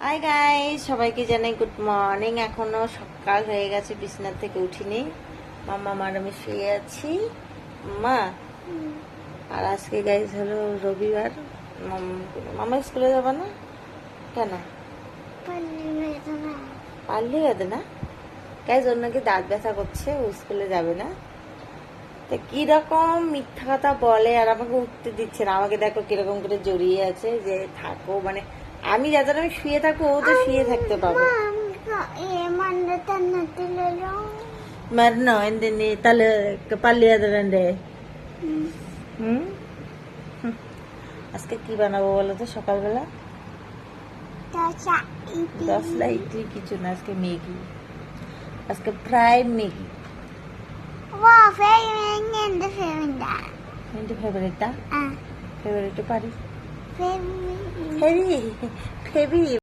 Hi guys, সবাইকে জানাই good morning. এখনো সকাল হয়ে গেছে, বিছানা থেকে উঠিনি। মাম্মা আর আমি শুয়ে আছি মা। আর আজকে গাইস হলো রবিবার। মামা স্কুলে যাবে না কেন? পারলি বেঁধে না গাইস, ওর নাকি দাঁত ব্যথা করছে, ও স্কুলে যাবে না। তো কিরকম মিথ্যা কথা বলে, আর আমাকে উঠতে দিচ্ছে না। আমাকে দেখো কিরকম করে জড়িয়ে আছে যে থাকো, মানে আমি যাতে আমি শুয়ে থাকবো ও তো শুয়ে থাকতে পাবো। മരുന്നോ എന്തിന് തല പല്ലിയാതെ? আজকে কি বানাবো বলো তো সকালবেলা? দশটা ইডলি কিছু না, আজকে ম্যাগি, আজকে ফ্রাই ম্যাগি। എന്റെ ഫേവറേറ്റാ? ഫേവറേറ്റ് പറ. ഫെവി